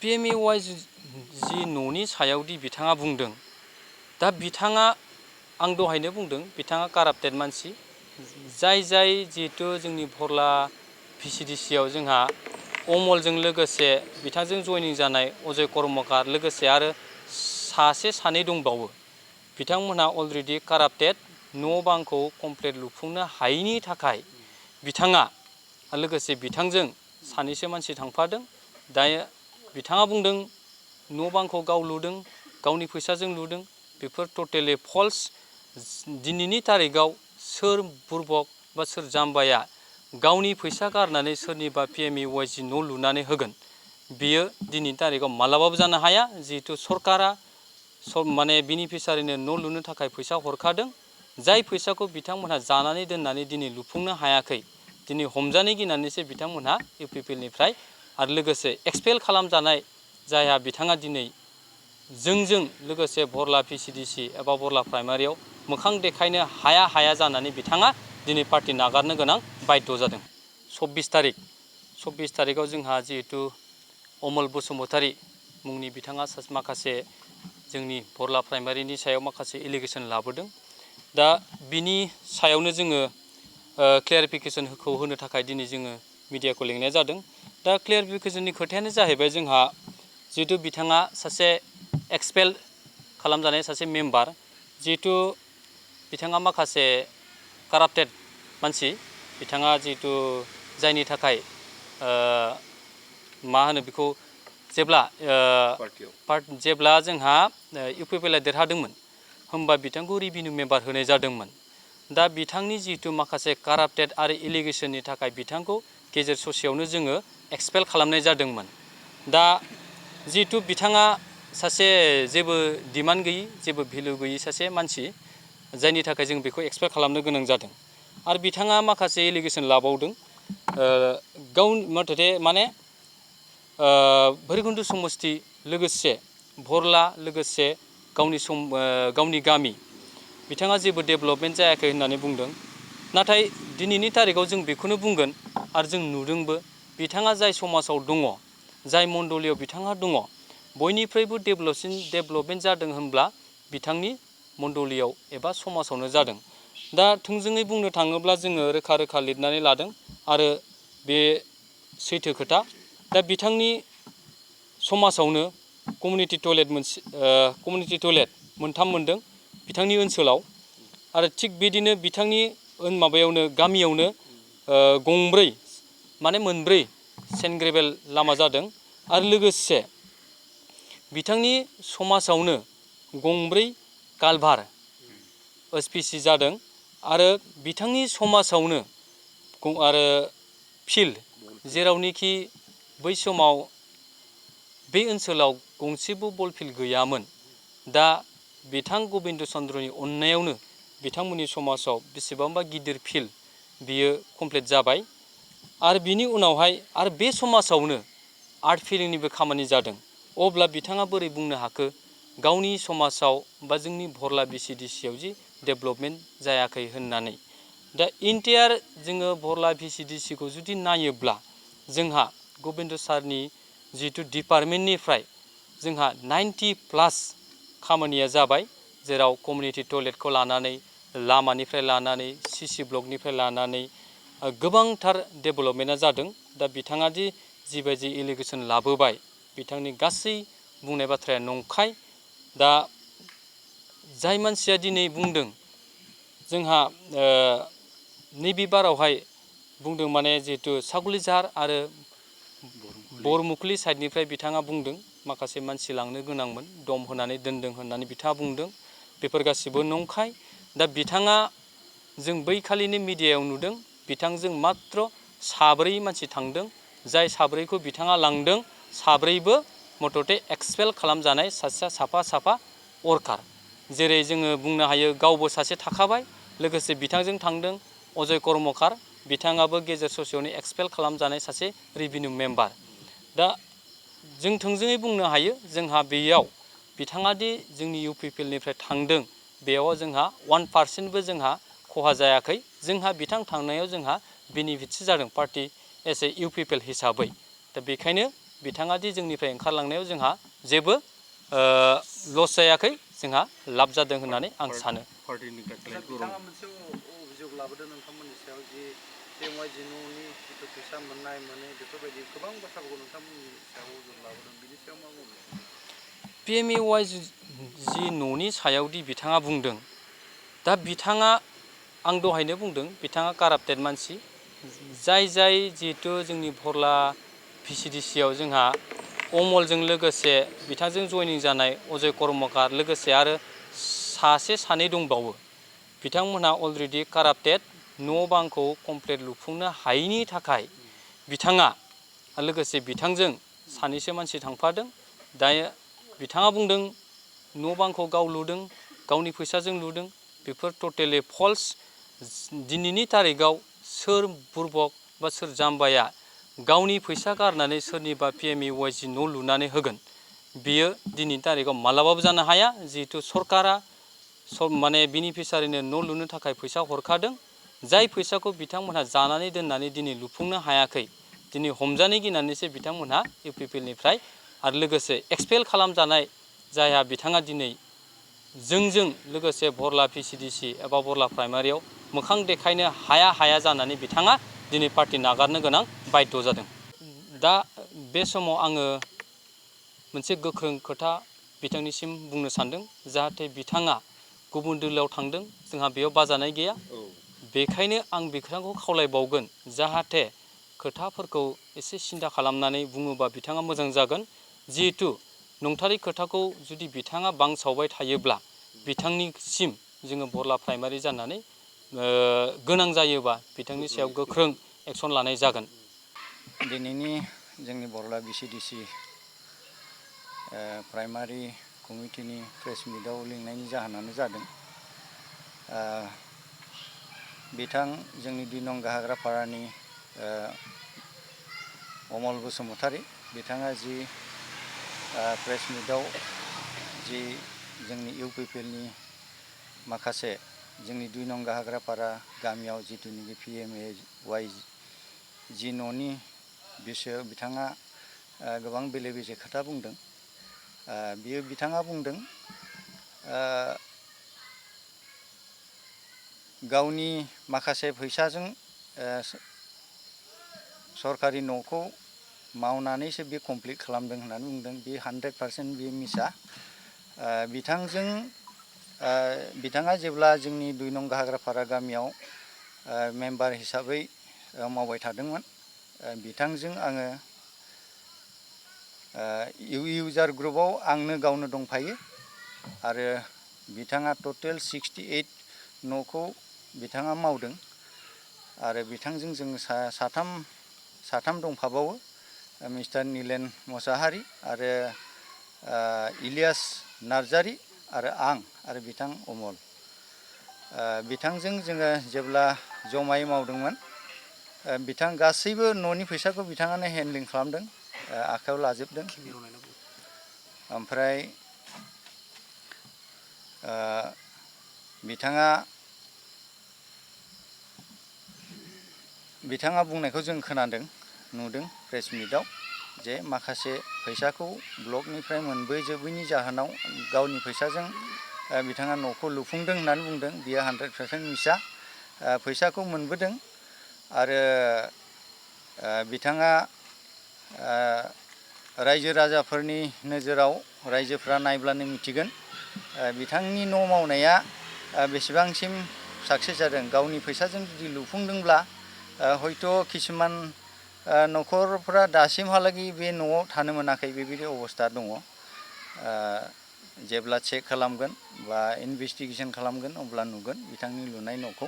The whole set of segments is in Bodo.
PMAY जि न'नि सायावदि बिथाङा बुंदों, दा बिथाङा आं दहायनो बुंदों बिथाङा काराप्टेड मानसि जाय जिहेतु जोंनि भरला VCDC आव जोंहा अमलजों लोगोसे बिथांजों जयनिं जानाय अजय कर्मकार लोगोसे आरो सासे सानै दंबावो। बिथांमोनहा अलरेडि काराप्टेड न' बांखौ कमप्लिट लुफुंनो हायैनि थाखाय बिथाङा लोगोसे बिथांजों सानैसो मानसि थांफादों। दायो बिथाङा बुंदों न' बांखौ गाव लुदों, गावनि फैसाजों लुदों। बेफोर टटेलि फल्स। दिनैनि तारिखाव सोर बुरबक बा सोर जाम्बाया गावनि फैसा गारनानै सोरनिबा PMAY जि न' लुनानै होगोन, बियो दिनैनि तारिखाव मालाबाबो जानो हाया। जिहेतु सरकारा माने बेनिफिसारिनो न' लुनो थाखाय फैसा हरखादों। जाय फैसाखौ बिथांमोनहा जानानै दोननानै दिनै लुफुंनो हायाखै, दिनै हमजानो गिनानैसो बिथांमोनहा UPPIL निफ्राय आरो लोगोसे एक्सपेल खालामजानाय जायहा बिथाङा दिनै जोंजों लोगोसे भरला VCDC एबा भरला प्राइमारियाव मोखां देखायनो हाया जानानै बिथाङा दिनै पार्टि नागारनो गोनां बाध्य जादों। 24 तारिखाव जोंहा जिहेतु अमल बसुमतारी मुंनि बिथाङा माखासे जोंनि भरला प्राइमारिनि सायाव माखासे एलिगेसन लाबोदों। दा बिनि सायावनो जोङो क्लियारिफिकेसनखौ होनो थाखाय दिनै जोङो मिडियाखौ लिंनाय जादों। दा क्लियारिफिकेसननि खोथायानो जाहैबाय जोंहा जिहेतु बिथाङा सासे एक्सपेल खालामजानाय सासे मेम्बार, जिहेतु बिथाङा माखासे काराप्टेड मानसि, बिथाङा जिहेतु जायनि थाखाय मा होनो बेखौ जेब्ला जोंहा UPPIL देरहादोंमोन होमबा बिथांखौ रिभिनिउ मेम्बार होनाय जादोंमोन। दा बिथांनि जिहेतु माखासे काराप्टेड आरो एलिगेसननि थाखाय बिथांखौ गेजेर ससेयावनो जोङो एक्सपेल खालामनाय जादोंमोन। दा जिहेतु बिथाङा सासे जेबो डिमान्ड गैयि, जेबो भेलु गैयि सासे मानसि, जायनि थाखाय जों बेखौ एक्सपेल खालामनो गोनां जादों। आरो बिथाङा माखासे एलिगेसन लाबावदों। मथथे माने भैरबकुन्द समस्ति लोगोसे भरला लोगोसे गावनि गामि बिथाङा जेबो डेभेलपमेन्ट जायाखै होननानै बुंदों। नाथाय दिनैनि तारिखाव जों बेखौनो बुंगोन आरो जों नुदोंबो, बिथाङा जाय समाजाव दङ, जाय मण्डलियाव बिथाङा दङ, बयनिफ्रायबो डेभेलपमेन्ट जादों होनब्ला बिथांनि मण्डलियाव एबा समाजावनो जादों। दा थोंजोङै बुंनो थाङोब्ला जोङो रोखा लिरनानै लादों आरो बे सैथो खोथा। दा बिथांनि समाजावनो कमिउनिटि टयलेट मोनथाम मोनदों बिथांनि ओनसोलाव। आरो थिग बिदिनो बिथांनि गामियावनो गंब्रै माने मोनब्रै सेन्ट ग्रेभेल लामा जादों। आरो लोगोसे बिथांनि समाजावनो गंब्रै कालभार SPC जादों। आरो बिथांनि समाजावनो आरो फिल्ड, जेरावनोखि बै समाव बे ओनसोलाव गंसेबो बल फिल्ड गैयामोन। दा बिथां गबिन्द चन्द्रनि अननायावनो बिथांमोननि समाजाव बेसेबांबा गिदिर फिल्ड बियो कमप्लिट जाबाय। आरो बिनि उनावहाय आरो बे समाजावनो आर्ट फिलिंनिबो खामानि जादों। अब्ला बिथाङा बोरै बुंनो हाखो गावनि समाजाव बा जोंनि भरला VCDC आव जि डेभेलपमेन्ट जायाखै होननानै। दा इन्टायार जोङो भरला VCDC खौ जुदि नायोब्ला जोंहा गबिन्द सारनि जिहेतु डिपार्टमेन्टनिफ्राय जोंहा 90+ खामानिया जाबाय। जेराव कमिउनिटि टयलेटखौ लानानै, लामानिफ्राय लानानै, CC ब्लकनिफ्राय लानानै गोबांथार डेभेलपमेन्टआ जादों। दा बिथाङा जिबायदि एलिगेसन लाबोबाय, बिथांनि गासै बुंनाय बाथ्राया नंखाय। दा जाय मानसिया दिनै बुंदों जोंहा नैबे बारावहाय बुंदों, माने जिहेतु सागुलिझार आरो बरमुखुलि साइडनिफ्राय बिथाङा बुंदों माखासे मानसि लांनो गोनांमोन, दम होनानै दोनदों होननानै बिथाङा बुंदों। बेफोर गासिबो नंखाय। दा बिथाङा जों बैखालिनि मिडियायाव नुदों बिथांजों मात्र 4 मानसि थांदों। जाय 4खौ बिथाङा लांदों, 4बो मथथे एक्सपेल खालामजानाय साफा वर्कार। जेरै जोङो बुंनो हायो गावबो सासे थाखाबाय, लोगोसे बिथांजों थांदों अजय कर्मकार, बिथाङाबो गेजेर ससेयावनो एक्सपेल खालामजानाय सासे रिभिनिउ मेम्बार। दा जों थोंजोङै बुंनो हायो जोंहा बेयाव बिथाङा जोंनि UPPIL-निफ्राय थांदों, बेयाव जोंहा 1% जोंहा खहा जायाखै। जोंहा थांनायाव जोंहा बेनिफिटसो जादों पार्टि एस ए UPPIL हिसाबै। दा बेखायनो बिथाङा दि जोंनिफ्राय ओंखारलांनायाव जोंहा जेबो लस जायाखै, जोंहा लाब जादों होननानै आं सानो। बिथाङा मोनसे अभियोग लाबोदों नोंथांमोननि सायाव जि PMYG न'नि जिथु फैसा मोननाय मोनै बेफोरबायदि गोबां बाथ्राफोरखौ नोंथांमोननि सायाव अभियोग लाबोदों, बिनि सायाव मा बुंनो? PMYG न'नि सायावदि बिथाङा बुंदों, दा बिथाङा आं दहायनो बुंदों बिथाङा काराप्टेड मानसि, जाय जिहेथु जोंनि भरला VCDC आव जोंहा अमलजों लोगोसे बिथांजों जइनिं जानाय अजय कर्मकार लोगोसे आरो सासे सानै दंबावो। बिथांमोनहा अलरेडि काराप्टेड, न' बांखौ कमप्लिट लुफुंनो हायैनि थाखाय बिथाङा लोगोसे बिथांजों सानैसो मानसि थांफादों। दा बिथाङा बुंदों न' बांखौ गाव लुदों, गावनि फैसाजों लुदों, बेफोर टटेलि फल्स। दिनैनि तारिखाव सोर बुरबक बा सोर जाम्बाया गावनि फैसा गारनानै सोरनिबा PMYG न' लुनानै होगोन, बियो दिनैनि तारिखाव मालाबाबो जानो हाया। जिहेतु सरकारा माने बेनिफिसारिनो न' लुनो थाखाय फैसा हरखादों, जाय फैसाखौ बिथांमोनहा जानानै दोननानै दिनै लुफुंनो हायाखै, दिनै हमजानो गिनानैसो बिथांमोनहा UPPLनिफ्राय आरो लोगोसे एक्सपेल खालामजानाय जायहा बिथाङा दिनै जोंजों लोगोसे भरला VCDC एबा भरला प्राइमारियाव मोखां देखायनो हाया जानानै बिथाङा दिनै पार्टि नागारनो गोनां बाध्य जादों। दा बे समाव आङो मोनसे गोख्रों खोथा बिथांनिसिम बुंनो सानदों, जाहाथे बिथाङा गुबुन दोलोआव थांदों, जोंहा बेयाव बाजानाय गैया। बेखायनो आं बिथांखौ खावलायबावगोन, जाहाथे खोथाफोरखौ एसे सिन्था खालामनानै बुङोबा बिथाङा मोजां जागोन। जिहेतु नंथारै खोथाखौ जुदि बिथाङा बांसावबाय थायोब्ला बिथांनिसिम जोङो भरला प्राइमारि जानानै गोनां जायोबा बिथांनि सायाव गोख्रों एक्सन लानाय जागोन। दिनैनि जोंनि भरला VCDC प्राइमारि कमिटिनि प्रेस मिटआव लिंनायनि जाहोनानो जादों बिथां जोंनि 2 नं गाहाग्रापारानि अमल बसुमतारी बिथाङा जि प्रेस मिटआव जि जोंनि UPPLनि माखासे जोंनि 2 नं गाहाग्रापारा गामियाव जिथुनिखि PMYG न'नि बिसय बिथाङा गोबां बेले बेजे खोथा बुंदों। बियो बिथाङा बुंदों गावनि माखासे फैसाजों सरकारि न'खौ मावनानैसो बे कमप्लिट खालामदों होननानै बुंदों। बे 100% बे मिसा। बिथाङा जेब्ला जोंनि 2 नं गाहाग्रापारा गामियाव मेम्बार हिसाबै मावबाय थादोंमोन, बिथांजों आङो इउजार ग्रुपआव आंनो गावनो दंफायो आरो बिथाङा टटेल 68 न'खौ बिथाङा मावदों आरो बिथांजों जों साथाम दंफाबावो, मिस्टार नीलेन मोसाहारी आरो इलियास नार्जारी आरो आं आरो बिथां अमल। बिथांजों जोङो जेब्ला जमायै मावदोंमोन, बिथां गासैबो न'नि फैसाखौ बिथाङानो हेन्डलिं खालामदों, आखायाव लाजोबदों। ओमफ्राय बिथाङा बुंनायखौ जों खोनादों, नुदों प्रेस मिटआव, जे माखासे फैसाखौ ब्लकनिफ्राय मोनबोजोबैनि जाहोनाव गावनि फैसाजों बिथाङा न'खौ लुफुंदों होननानै बुंदों। बियो 100% मिसा। फैसाखौ मोनबोदों आरो बिथाङा रायजो राजाफोरनि नोजोराव रायजोफ्रा नायब्लानो मिथिगोन बिथांनि न' मावनाया बेसेबांसिम साक्सेस जादों। गावनि फैसाजों जुदि लुफुंदोंब्ला हयथ' किसुमान न'खरफ्रा दासिमहालागै बे न'आव थानो मोनाखै, बेबायदि अबस्था दङ। जेब्ला चेक खालामगोन बा इनभेस्टिगेसन खालामगोन अब्ला नुगोन बिथांनि लुनाय न'खौ।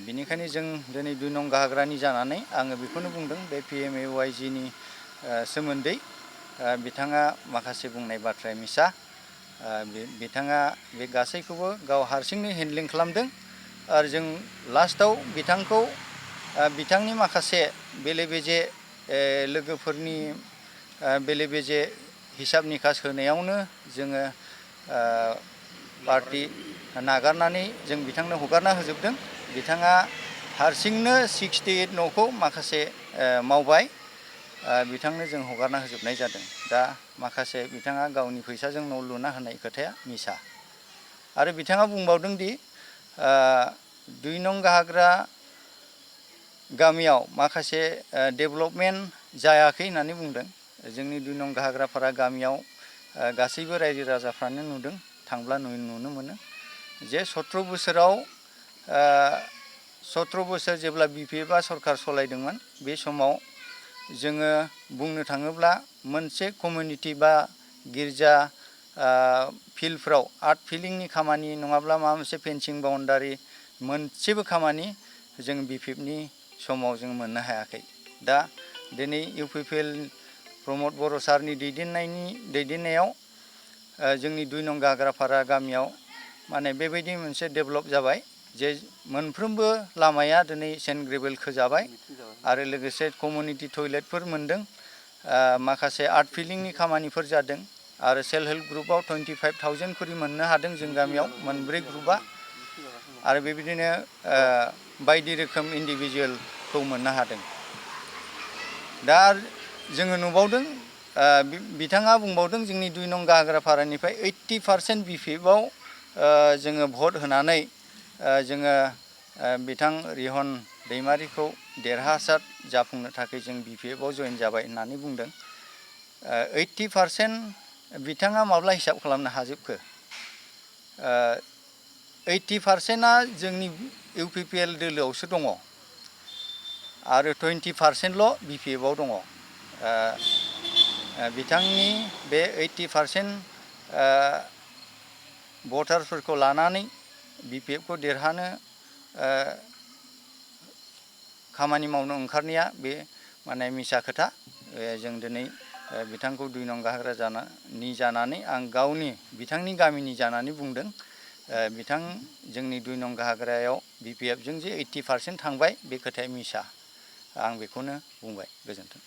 बिनिखायनो जों दिनै 2 नं गाहाग्रानि जानानै आङो बेखौनो बुंदों, बे PMYG नि सोमोन्दै बिथाङा माखासे बुंनाय बाथ्राया मिसा। बिथाङा बे गासैखौबो गाव हारसिंनो हेन्डलिं खालामदों आरो जों लास्टआव बिथांखौ बिथांनि माखासे बेले बेजे लोगोफोरनि बेले बेजे हिसाब निकास होनायावनो जोङो पार्टि नागारनानै जों बिथांनो हगारना होजोबदों। बिथाङा हारसिंनो 68 न'खौ माखासे मावबाय बिथांनो जों हगारना होजोबनाय जादों। दा माखासे बिथाङा गावनि फैसाजों न' लुना होनाय खोथाया मिसा। आरो बिथाङा बुंबावदों दि 2 नं गाहाग्रा गामियाव माखासे डेभेलपमेन्ट जायाखै होननानै बुंदों। जोंनि 2 नं गाहाग्रापारा गामियाव गासैबो रायजो राजाफ्रानो नुदों, थांब्ला नुनो मोनो जे 17 बोसोराव 17 बोसोर जेब्ला BPFआ सरकार सलायदोंमोन बे समाव जोङो बुंनो थाङोब्ला मोनसे कमिउनिटि बा गिर्जा फिल्डफ्राव आर्ट फिलिंनि खामानि नङाब्ला माबा मोनसे फेन्सिं बाउन्डारि मोनसेबो खामानि जों BPFनि समाव जों मोननो हायाखै। दा दिनै UPPL प्रमद बर' सारनि दैदेननायाव जोंनि 2 नं गाहाग्रापारा गामियाव माने बेबायदि मोनसे डेभेलप जाबाय जे मोनफ्रोमबो लामाया दिनै सेन्ट ग्रेभेल खोजाबाय आरो लोगोसे कमिउनिटि टयलेटफोर मोनदों। माखासे आर्ट फिलिंनि खामानिफोर जादों आरो सेल्फ हेल्प ग्रुपआव 25,000 खरि मोननो हादों जों गामियाव मोनब्रै ग्रुपआ। आरो बेबायदिनो बायदि रोखोम इन्डिभिजुवेलखौ मोननो हादों। दा जोङो नुबावदों बिथाङा बुंबावदों जोंनि 2 नं गाहाग्रापारानिफ्राय 80% BPFआव जोङो भट होनानै जोङो बिथां रिहन दैमारिखौ देरहासार जाफुंनो थाखाय जों BPFआव जइन जाबाय होननानै बुंदों। 80% बिथाङा माब्ला हिसाब खालामनो हाजोबखो? 80%आ जोंनि UPPL दोलोआवसो दङ आरो 20%ल' BPFआव दङ। बिथांनि बे 80% भटारफोरखौ लानानै BPFखौ देरहानो खामानि मावनो ओंखारनाया बे माने मिसा खोथा। जों दिनै बिथांखौ 2 नं गाहाग्रा जानानै आं गावनि बिथांनि गामिनि जानानै बुंदों। बिथां जोंनि 2 नं गाहाग्रायाव BPFजों जे 80% थांबाय बे खोथाया मिसा। आं बेखौनो बुंबाय। गोजोन्थों।